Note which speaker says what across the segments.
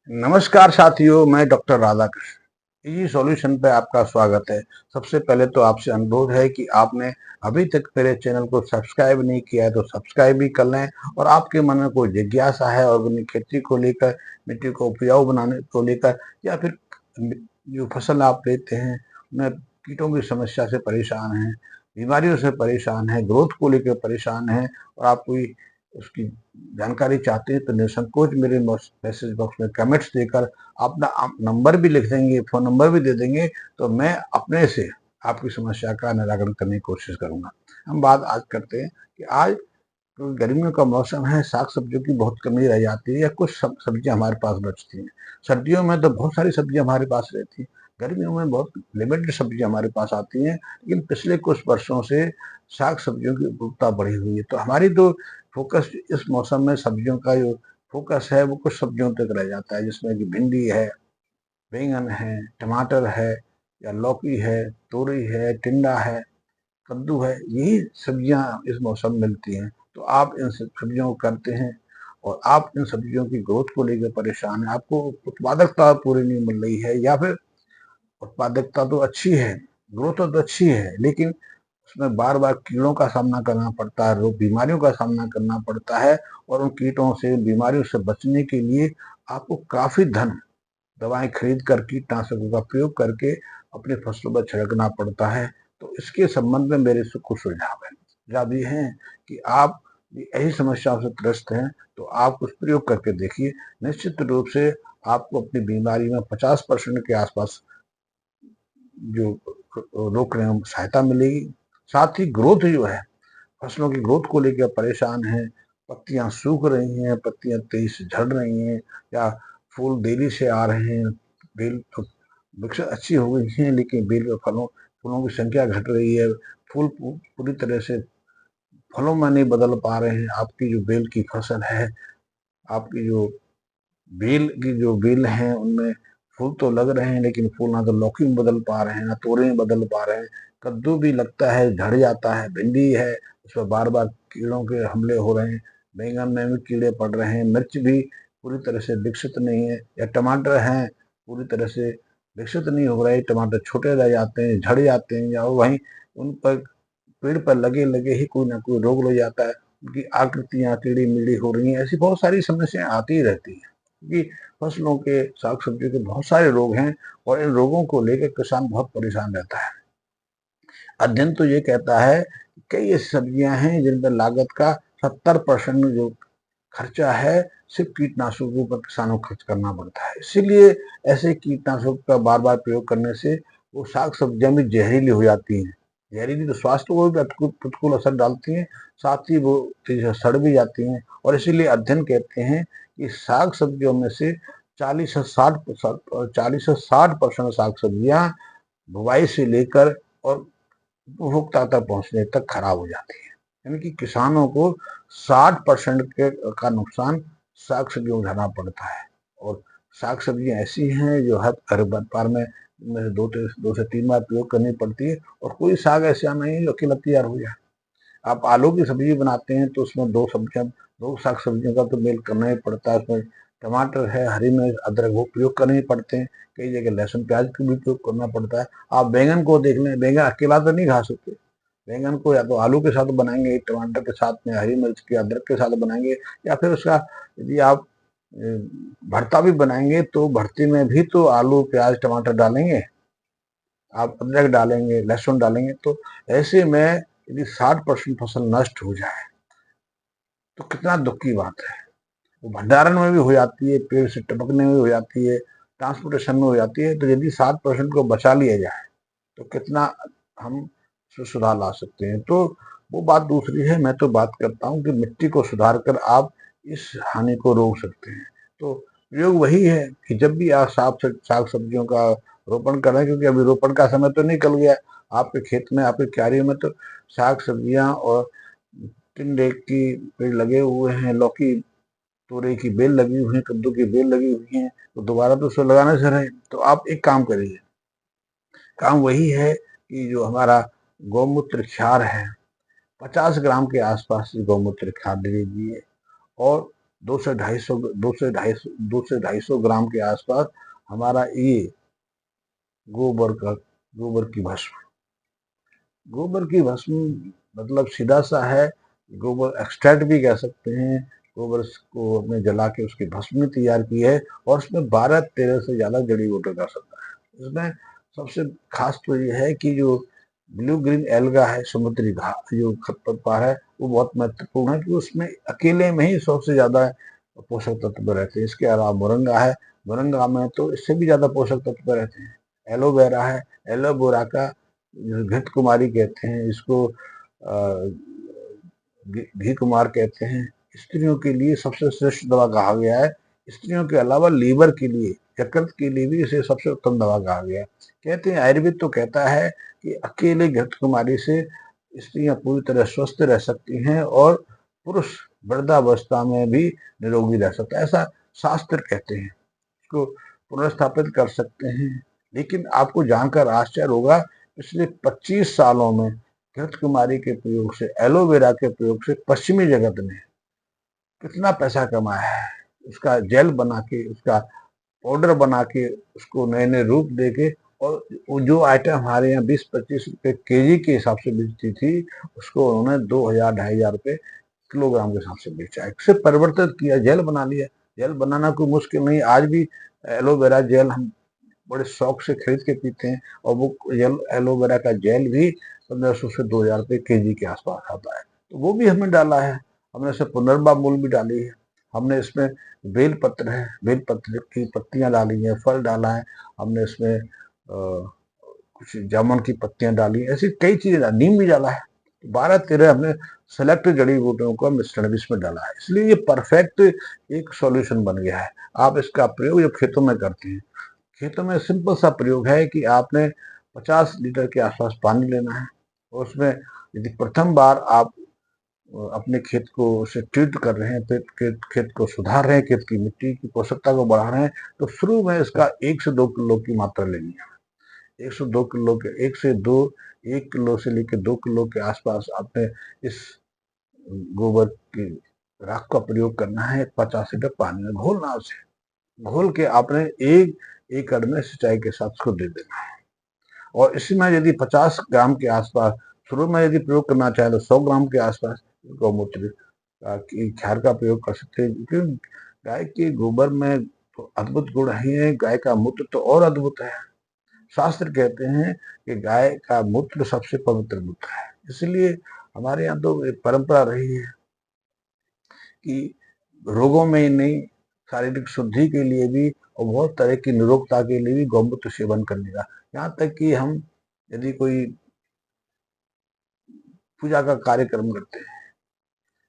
Speaker 1: नमस्कार साथियों, मैं डॉक्टर राधाकृष्ण। इजी सॉल्यूशन पे आपका स्वागत है। सबसे पहले तो आपसे अनुरोध है कि आपने अभी तक मेरे चैनल को सब्सक्राइब नहीं किया है तो सब्सक्राइब भी कर लें। और आपके मन में कोई जिज्ञासा है ऑर्गेनिक खेती को लेकर, मिट्टी को उपजाऊ बनाने को लेकर, या फिर जो फसल आप लेते हैं उनमें कीटों की समस्या से परेशान हैं, बीमारियों से परेशान हैं, ग्रोथ को लेकर परेशान हैं, और आप कोई उसकी जानकारी चाहते हैं तो निसंकोच मेरे मैसेज बॉक्स में कमेंट्स देकर अपना नंबर भी लिख देंगे, फोन नंबर भी दे देंगे, तो मैं अपने से आपकी समस्या का निराकरण करने की कोशिश करूंगा। हम बात आज करते हैं कि आज तो गर्मियों का मौसम है, साग सब्जियों की बहुत कमी रह जाती है या कुछ सब्जियां हमारे पास बचती हैं। सर्दियों में तो बहुत सारी सब्जियां हमारे पास रहती हैं, गर्मियों में बहुत लिमिटेड सब्जियां हमारे पास आती हैं। लेकिन पिछले कुछ वर्षों से साग सब्जियों की उपलब्धता बढ़ी हुई है, तो हमारी तो फोकस इस मौसम में सब्जियों का जो फोकस है वो कुछ सब्जियों तक रह जाता है, जिसमें कि भिंडी है, बैंगन है, टमाटर है, या लौकी है, तोरी है, टिंडा है, कद्दू है। यही सब्जियां इस मौसम में मिलती हैं। तो आप इन सब्जियों को करते हैं और आप इन सब्जियों की ग्रोथ को लेकर परेशान हैं, आपको उत्पादकता पूरी नहीं मिल रही है, या फिर उत्पादकता तो अच्छी है, ग्रोथ तो अच्छी है, लेकिन उसमें बार बार कीड़ों का सामना करना पड़ता है, रोग बीमारियों का सामना करना पड़ता है। और उन कीटों से, बीमारियों से बचने के लिए आपको काफी धन दवाएं खरीद कर, कीटनाशकों का प्रयोग करके अपनी फसलों पर छिड़कना पड़ता है। तो इसके संबंध में मेरे से कुछ सुझाव है। सुझाव ये हैं कि आप यही समस्याओं से ग्रस्त हैं तो आप कुछ प्रयोग करके देखिए। निश्चित रूप से आपको अपनी बीमारी में 50% के आसपास जो रोक रहे हैं सहायता मिलेगी। साथ ही ग्रोथ जो है, फसलों की ग्रोथ को लेकर परेशान है, पत्तियां सूख रही हैं, पत्तियां तेजी से झड़ रही हैं, या फूल देरी से आ रहे हैं, बेल तो वृक्ष अच्छी हो गई हैं लेकिन बेल में फूलों की संख्या घट रही है, फूल पूरी तरह से फलों में नहीं बदल पा रहे हैं। आपकी जो बेल की फसल है, आपकी जो बेल हैं उनमें फूल तो लग रहे हैं लेकिन फूल ना तो लौकी में बदल पा रहे हैं, ना तोरई में बदल पा रहे हैं। कद्दू भी लगता है झड़ जाता है, भिंडी है उसमें बार बार कीड़ों के हमले हो रहे हैं, बैंगन में भी कीड़े पड़ रहे हैं, मिर्च भी पूरी तरह से विकसित नहीं है, या टमाटर हैं पूरी तरह से विकसित नहीं हो रहे, टमाटर छोटे रह जाते हैं, झड़ जाते हैं, या वहीं उन पर पेड़ पर लगे लगे ही कोई ना कोई रोग लग जाता है, उनकी आकृतियां टेढ़ी मेढ़ी हो रही हैं। ऐसी बहुत सारी समस्याएं आती ही रहती हैं, क्योंकि फसलों के, साग सब्जियों के बहुत सारे रोग हैं और इन रोगों को लेकर किसान बहुत परेशान रहता है। अध्ययन तो ये कहता है कि कई ऐसी सब्जियां हैं जिन पर लागत का 70% जो खर्चा है सिर्फ कीटनाशकों पर किसानों को खर्च करना पड़ता है। इसीलिए ऐसे कीटनाशकों का बार बार प्रयोग करने से वो साग सब्जियां भी जहरीली हो जाती हैं। जहरीली तो स्वास्थ्य को भी प्रतिकूल असर डालती हैं, साथ ही वो तेजी से सड़ भी जाती हैं। और इसीलिए अध्ययन कहते हैं कि साग सब्जियों में से 40 से 60% साग सब्जियां बुवाई से लेकर और उपभोक्ता तक पहुंचने तक खराब हो जाती है। यानी कि किसानों को 60% का नुकसान साग सब्जियों को उठाना पड़ता है। और साग सब्जियां ऐसी हैं जो हर बार में 2 से 3 बार प्रयोग करनी पड़ती है, और कोई साग ऐसा नहीं है जो अकेला तैयार हो जाए। आप आलू की सब्जी बनाते हैं तो उसमें दो साग सब्जियों का तो मेल करना ही पड़ता है। उसमें टमाटर है, हरी मिर्च, अदरक वो प्रयोग करने ही पड़ते हैं। कई जगह लहसुन प्याज का भी प्रयोग करना पड़ता है। आप बैंगन को देख लें, बैंगन अकेला तो नहीं खा सकते। बैंगन को या तो आलू के साथ बनाएंगे, टमाटर के साथ में, हरी मिर्च के, अदरक के साथ बनाएंगे, या फिर उसका यदि आप भरता भी बनाएंगे तो भरते में भी तो आलू प्याज टमाटर डालेंगे, आप अदरक डालेंगे, लहसुन डालेंगे। तो ऐसे में यदि 60% फसल नष्ट हो जाए तो कितना दुख की बात है। वो भंडारण में भी हो जाती है, पेड़ से टपकने में भी हो जाती है, ट्रांसपोर्टेशन में हो जाती है। तो यदि 7% को बचा लिया जाए तो कितना हम सुधार ला सकते हैं। तो वो बात दूसरी है। मैं तो बात करता हूँ कि मिट्टी को सुधार कर आप इस हानि को रोक सकते हैं। तो प्रयोग वही है कि जब भी आप साग सब्जियों का रोपण करें, क्योंकि अभी रोपण का समय तो निकल गया, आपके खेत में, आपके क्यारियों में तो साग सब्जियां और टिंडे की पेड़ लगे हुए हैं, लौकी तोरई की बेल लगी हुई है, कद्दू की बेल लगी हुई है, तो दोबारा तो उसको लगाने से रहे। तो आप एक काम करिए, काम वही है कि जो हमारा गौमूत्र क्षार है, 50 ग्राम के आसपास गौमूत्र खाद दे दीजिए, और 2 से 250 ग्राम के आसपास हमारा ये गोबर की भस्म। गोबर की भस्म मतलब सीधा सा है, गोबर एक्सट्रैक्ट भी कह सकते हैं। गोबर को हमने जला के उसकी भस्म तैयार की है और उसमें 12-13 से ज्यादा जड़ी बूटी कर सकता है। इसमें सबसे खास तो ये है कि जो ब्लू ग्रीन एल्गा है, समुद्री घास जो खरपतवार है, वो बहुत महत्वपूर्ण है कि उसमें अकेले में ही 100 से ज्यादा पोषक तत्व रहते हैं। इसके अलावा मोरंगा है, मोरंगा में तो इससे भी ज्यादा पोषक तत्व रहते हैं। एलोवेरा है, एलोवेरा का घृत कुमारी कहते हैं इसको, घी कुमार कहते हैं। स्त्रियों के लिए सबसे श्रेष्ठ दवा कहा गया है। स्त्रियों के अलावा लीवर के लिए, यकृत के लिए भी इसे सबसे उत्तम दवा कहा गया है। कहते हैं आयुर्वेद तो कहता है कि अकेले घृत कुमारी से स्त्रियां पूरी तरह स्वस्थ रह सकती हैं और पुरुष वृद्धावस्था में भी निरोगी रह सकता है, ऐसा शास्त्र कहते हैं। इसको पुनर्स्थापित कर सकते हैं। लेकिन आपको जानकर आश्चर्य होगा, पिछले 25 सालों में घृत कुमारी के प्रयोग से, एलोवेरा के प्रयोग से पश्चिमी जगत ने कितना पैसा कमाया है। उसका जेल बना के, उसका पाउडर बना के, उसको नए नए रूप दे के, और जो आइटम हमारे यहाँ 20-25 रुपए केजी के हिसाब से बिकती थी, उसको उन्होंने 2,000-2,500 रुपए किलोग्राम के हिसाब से बेचा है। इसे परिवर्तित किया, जेल बना लिया। जेल बनाना कोई मुश्किल नहीं। आज भी एलोवेरा जेल हम बड़े शौक से खरीद के पीते हैं, और वो एलोवेरा का जेल भी 1,500 से 2,000 रुपए केजी के आसपास आता है। तो वो भी हमने डाला है। हमने इसे पुनर्बा मूल भी डाली है। हमने इसमें बेल पत्र है, बेल पत्र की पत्तियां डाली हैं, फल डाला है। हमने इसमें कुछ जामुन की पत्तियां डाली, ऐसी कई चीजें, नीम भी डाला है। 12-13 हमने सेलेक्ट जड़ी बूटियों का मिश्रण भी इसमें डाला है। इसलिए ये परफेक्ट एक सॉल्यूशन बन गया है। आप इसका प्रयोग जब खेतों में करते हैं, खेतों में सिंपल सा प्रयोग है कि आपने 50 लीटर के आसपास पानी लेना है, और उसमें यदि प्रथम बार आप अपने खेत को से ट्रीट कर रहे हैं, खेत को सुधार रहे हैं, खेत की मिट्टी की पोषकता को बढ़ा रहे हैं, तो शुरू में इसका 1 से 2 किलो की मात्रा लेनी है। 102 किलो के 1 से 2 1 किलो से लेकर 2 किलो के आसपास आपने इस गोबर की राख का प्रयोग करना है। 50 लीटर पानी में घोलना, उसे घोल के आपने 1 एकड़ में सिंचाई के साथ उसको दे देना है। और इसी में यदि 50 ग्राम के आसपास शुरू में यदि प्रयोग करना चाहे तो 100 ग्राम के आसपास गौमूत्र की क्षार का प्रयोग कर सकते हैं, क्योंकि गाय के गोबर में तो अद्भुत गुण है। गाय का मूत्र तो और अद्भुत है। शास्त्र कहते हैं कि गाय का मूत्र सबसे पवित्र मूत्र है। इसलिए हमारे यहाँ तो एक परंपरा रही है कि रोगों में ही नहीं, शारीरिक शुद्धि के लिए भी और बहुत तरह की निरोगता के लिए भी गौमूत्र सेवन करने का। यहाँ तक कि हम यदि कोई पूजा का कार्यक्रम करते हैं,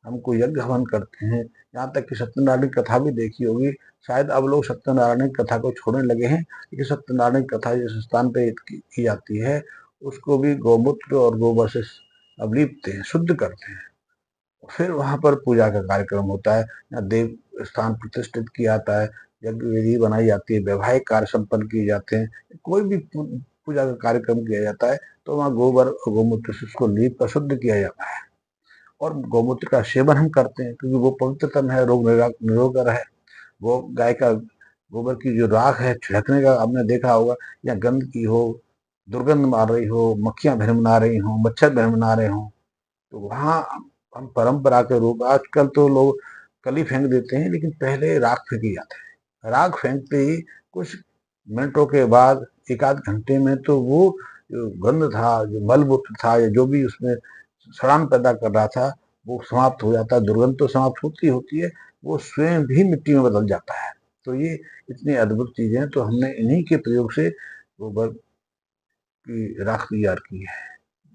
Speaker 1: हम कोई यज्ञ हवन करते हैं, यहाँ तक कि सत्यनारायण की कथा भी देखी होगी। शायद अब लोग सत्यनारायण की कथा को छोड़ने लगे हैं, लेकिन सत्यनारायण की कथा जिस स्थान पे की जाती है, उसको भी गौमूत्र और गोबर से अवलीपते हैं, शुद्ध करते हैं। फिर वहां पर पूजा का कार्यक्रम होता है, यहाँ देव स्थान प्रतिष्ठित किया जाता है, यज्ञ विधि बनाई जाती है, वैवाहिक कार्य संपन्न किए जाते हैं, कोई भी पूजा का कार्यक्रम किया जाता है, तो वहाँ गोबर और गोमूत्र से उसको लीप कर शुद्ध किया जाता है। और गौमूत्र का सेवन हम करते हैं, क्योंकि वो पवित्रतम है, रोग निरोधक है। वो गाय का गोबर की जो राख है, छिड़कने का आपने देखा होगा, या गंद की हो, दुर्गंध मार रही हो, मक्खियां भिनभिना रही हो, मच्छर भिनभिना रहे हो, तो वहाँ हम परंपरा के रूप, आजकल तो लोग कली फेंक देते हैं, लेकिन पहले राख फेंकी जाते हैं। राख फेंकते ही कुछ मिनटों के बाद, एक आध घंटे में, तो वो जो गंध था, जो मलमूत्र था, या जो भी उसमें सड़ान पैदा कर रहा था, वो समाप्त हो जाता है। दुर्गंध तो समाप्त होती है, वो स्वयं भी मिट्टी में बदल जाता है। तो ये इतनी अद्भुत चीजें हैं, तो हमने इन्हीं के प्रयोग से गोबर की राख तैयार की है।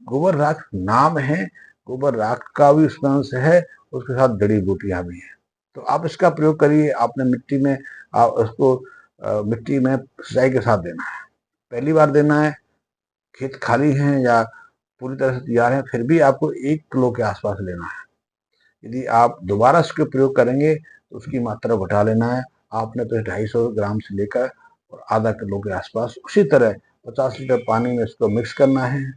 Speaker 1: गोबर राख नाम है, गोबर राख का भी उसमें अंश है, उसके साथ जड़ी बूटियां भी हैं। तो आप इसका प्रयोग करिए। आपने मिट्टी में, आप उसको मिट्टी में सिंचाई के साथ देना है। पहली बार देना है, खेत खाली है या पूरी तरह से तैयार है, फिर भी आपको 1 किलो के आसपास लेना है। यदि आप दोबारा इसके प्रयोग करेंगे तो उसकी मात्रा घटा लेना है। आपने तो 250 ग्राम से लेकर और आधा किलो के आसपास, उसी तरह 50 लीटर पानी में इसको मिक्स करना है।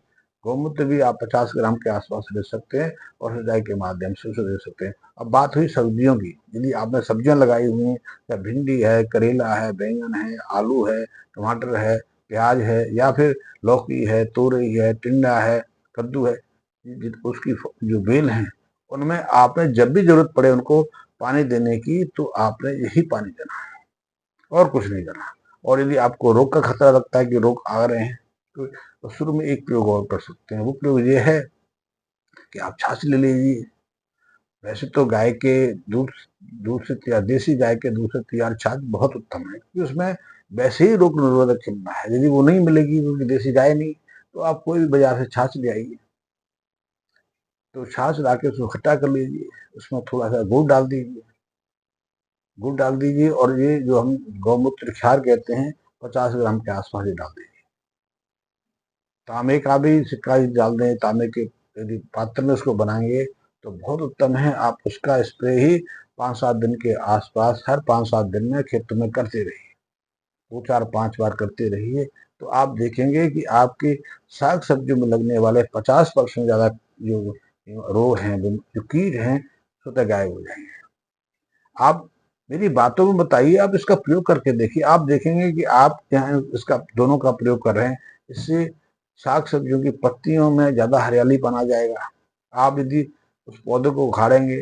Speaker 1: गौमूत्र भी आप 50 ग्राम के आसपास ले सकते हैं और सिंचाई के माध्यम से उसे दे सकते हैं। अब बात हुई सब्जियों की, यदि आपने सब्जियां लगाई हुई हैं, या भिंडी है, करेला है, बैंगन है, आलू है, टमाटर है, प्याज है, या फिर लौकी है, तोरई है, टिंडा है, कद्दू है, उसकी जो बेल हैं उनमें आपने जब भी जरूरत पड़े उनको पानी देने की, तो आपने यही पानी देना है और कुछ नहीं करना। और यदि आपको रोग का खतरा लगता है कि रोग आ रहे हैं, तो शुरू में एक प्रयोग और कर सकते हैं। वो प्रयोग ये है कि आप छाछ ले लीजिए। वैसे तो गाय के दूध दूध से तैयार, देसी गाय के दूध से तैयार छाछ बहुत उत्तम है, क्योंकि उसमें वैसे ही रोग निरोधक क्षमता है। यदि वो नहीं मिलेगी, क्योंकि देसी गाय नहीं, तो आप कोई भी बाजार से छाछ ले आइए, तो छाछ ला के उसको खट्टा कर लीजिए, उसमें थोड़ा सा गुड़ डाल दीजिए, और ये जो हम गौमूत्र क्षार कहते हैं, 50 ग्राम के आसपास ही डाल दीजिए। तांबे का भी सिक्का डाल दें, तांबे के यदि पात्र में उसको बनाएंगे तो बहुत उत्तम है। आप उसका स्प्रे ही 5-7 दिन के आसपास, हर 5-7 दिन में खेतों में करते रहिए, 2-4-5 बार करते रहिए, तो आप देखेंगे कि आपके साग सब्जियों में लगने वाले 50% ज्यादा जो रोग हैं, जो कीट हैं, स्वतः गायब हो जाएंगे। आप मेरी बातों में बताइए, आप इसका प्रयोग करके देखिए, आप देखेंगे कि आप यहाँ इसका दोनों का प्रयोग कर रहे हैं, इससे साग सब्जियों की पत्तियों में ज्यादा हरियालीपन आ जाएगा। आप यदि उस पौधे को उखाड़ेंगे,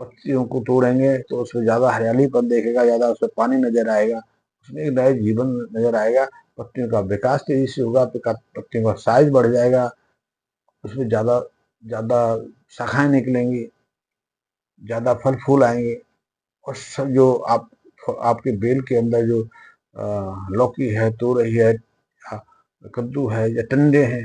Speaker 1: पत्तियों को तोड़ेंगे, तो उसमें ज्यादा हरियालीपन देखेगा, ज्यादा उसमें पानी नजर आएगा, उसमें एक नया जीवन नजर आएगा, पत्तियों का विकास तेजी से होगा, पत्तियों का साइज बढ़ जाएगा, उसमें ज्यादा ज्यादा शाखाएं निकलेंगी, ज्यादा फल फूल आएंगे। और सब जो आपके बेल के अंदर जो लौकी है, तोरई है, कद्दू है, या टिंडे हैं,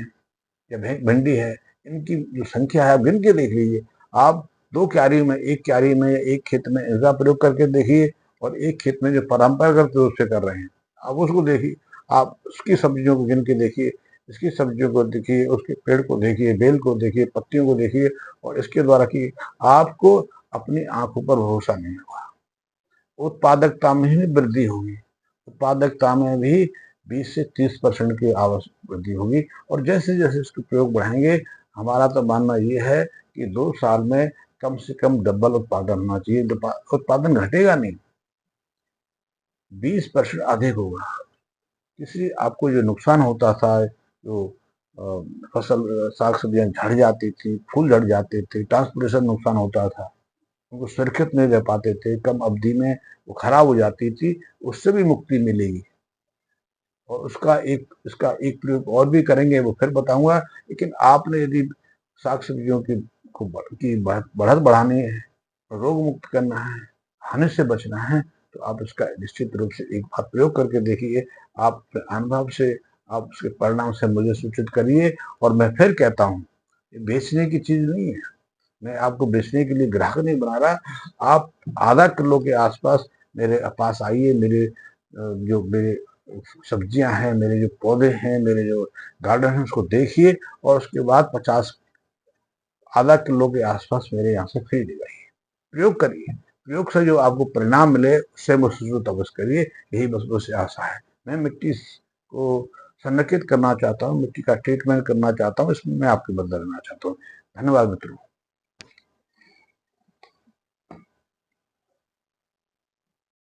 Speaker 1: या भिंडी है, इनकी जो संख्या है आप गिन के देख लीजिए। आप 2 क्यारी में, 1 क्यारी में या 1 खेत में इनका प्रयोग करके देखिए, और 1 खेत में जो परंपरागत रूप से कर रहे हैं, आप उसको देखिए। आप उसकी सब्जियों को गिन के देखिए, इसकी सब्जियों को देखिए, उसके पेड़ को देखिए, बेल को देखिए, पत्तियों को देखिए, और इसके द्वारा की आपको अपनी आंखों पर भरोसा नहीं होगा। उत्पादकता में ही वृद्धि होगी, उत्पादकता में भी 20 से 30% की आवश्यक वृद्धि होगी। और जैसे जैसे इसके प्रयोग बढ़ाएंगे, हमारा तो मानना ये है कि 2 साल में कम से कम डबल उत्पादन होना चाहिए। उत्पादन घटेगा नहीं, 20% अधिक होगा। इसलिए आपको जो नुकसान होता था, जो फसल साग सब्जियां झड़ जाती थी, फूल झड़ जाते थे, ट्रांसपोर्टेशन नुकसान होता था, उनको सुरक्षित नहीं रह पाते थे, कम अवधि में वो खराब हो जाती थी, उससे भी मुक्ति मिलेगी। और इसका एक प्रयोग और भी करेंगे, वो फिर बताऊंगा। लेकिन आपने यदि साग सब्जियों की बढ़त बढ़ानी है, रोग मुक्त करना है, हानि से बचना है, तो आप इसका निश्चित रूप से एक बार प्रयोग करके देखिए। आप अनुभव से, आप उसके परिणाम से मुझे सूचित करिए। और मैं फिर कहता हूँ, ये बेचने की चीज नहीं है, मैं आपको बेचने के लिए ग्राहक नहीं बना रहा। आप आधा किलो के आसपास मेरे पास आइए, जो मेरे सब्जियां हैं, मेरे जो पौधे हैं, मेरे जो गार्डन है, उसको देखिए, और उसके बाद 50 आधा किलो के आसपास मेरे यहाँ से खरीद लगाइए, प्रयोग करिए। प्रयोग से जो आपको परिणाम मिले, उससे मुझसे तपस करिए, यही बस मुझसे आशा है। मैं मिट्टी को संरक्षित करना चाहता हूँ, मिट्टी का ट्रीटमेंट करना चाहता हूँ, इसमें मैं आपकी मदद करना चाहता हूँ। धन्यवाद मित्रों।